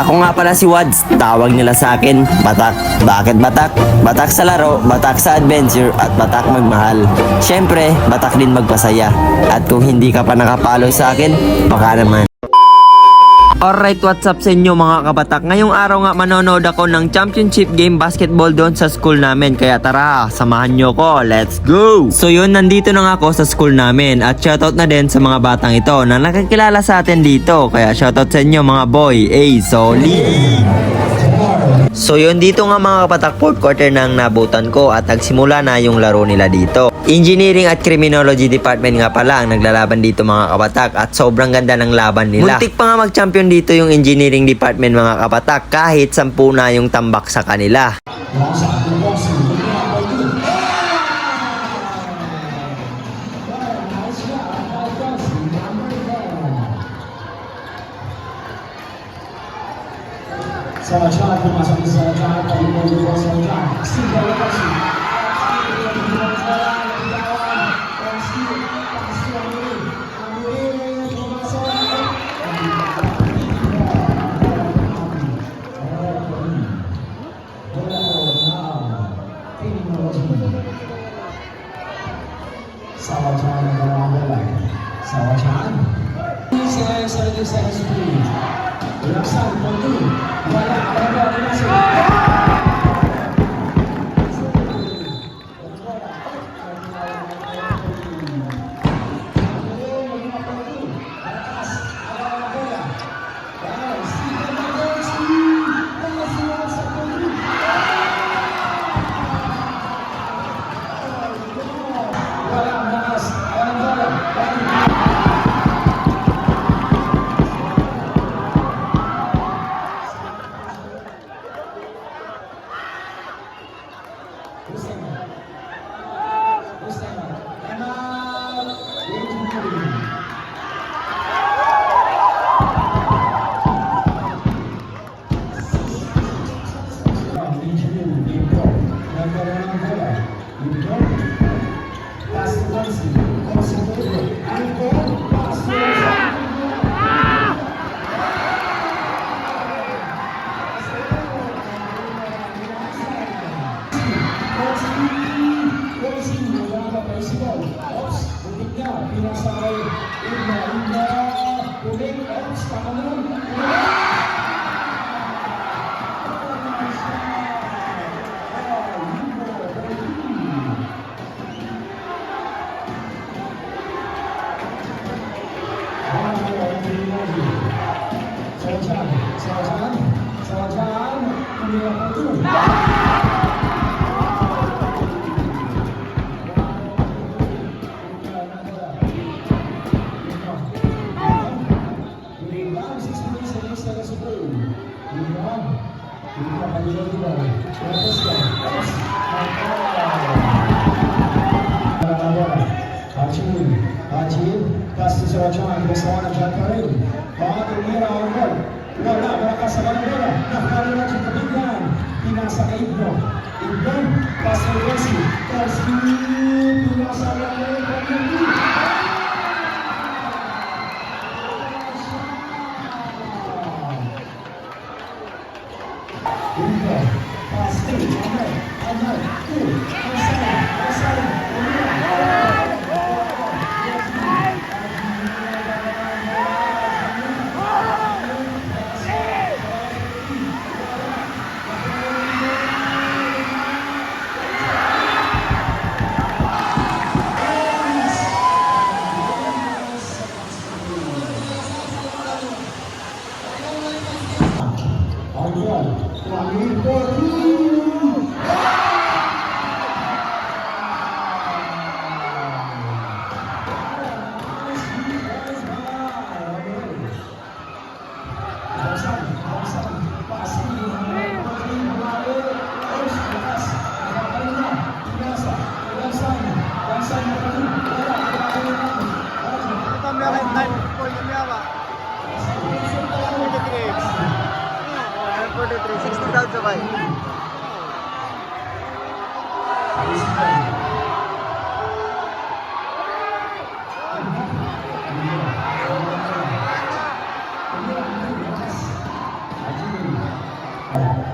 Ako nga pala si Wads, tawag nila sa akin, Batak. Bakit Batak? Batak sa laro, Batak sa adventure, at Batak magmahal. Syempre, Batak din magpasaya. At kung hindi ka pa nakapalo sa akin, baka naman. Alright, what's up sa inyo mga kabatak? Ngayong araw nga manonood ako ng championship game basketball doon sa school namin. Kaya tara, samahan nyo ko. Let's go! So yun, nandito na nga ako sa school namin. At shoutout na din sa mga batang ito na nakakilala sa atin dito. Kaya shoutout sa inyo mga boy. Hey, solid! So yun, dito nga mga kapatak, fourth quarter nang nabutan ko at nagsimula na yung laro nila dito. Engineering at Criminology Department nga pala ang naglalaban dito mga kapatak at sobrang ganda ng laban nila. Muntik pa nga mag-champion dito yung Engineering Department mga kapatak kahit 10 na yung tambak sa kanila. Salah pumasok sa John, pag-ibig sa John. Single location. Salah John ang gawang Salah John. Sa screen. Laksan, Montu. Wala, wala sa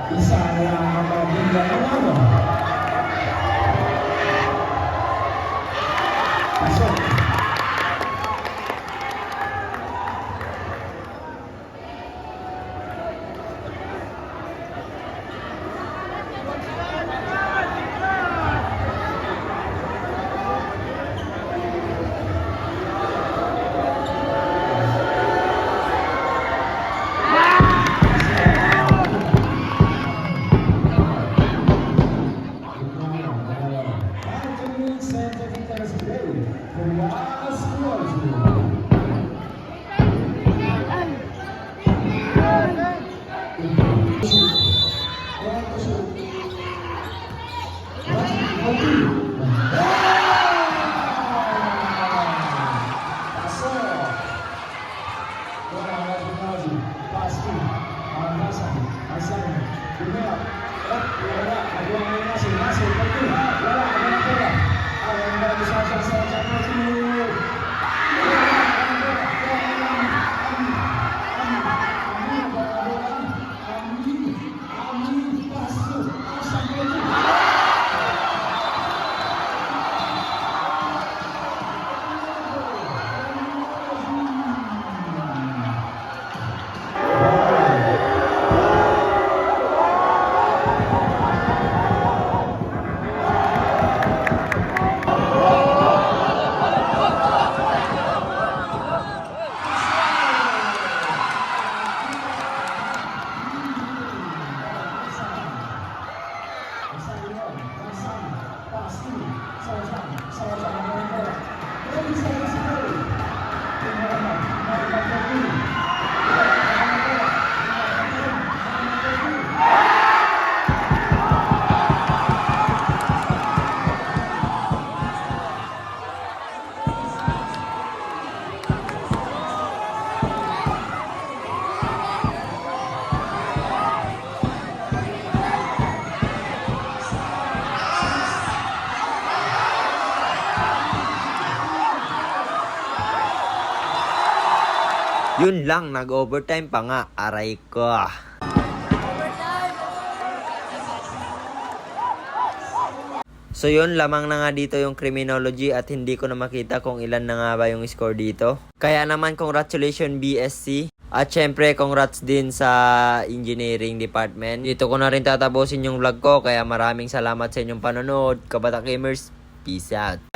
Isa na ang mabigyan ng ano. Pasok. Yun lang, nag-overtime pa nga. Aray ko. So yun, lamang na nga dito yung criminology at hindi ko na makita kung ilan na nga ba yung score dito. Kaya naman congratulations BSC. At syempre congrats din sa engineering department. Dito ko na rin tatapusin yung vlog ko. Kaya maraming salamat sa inyong panonood. Kabatak Gamers, peace out.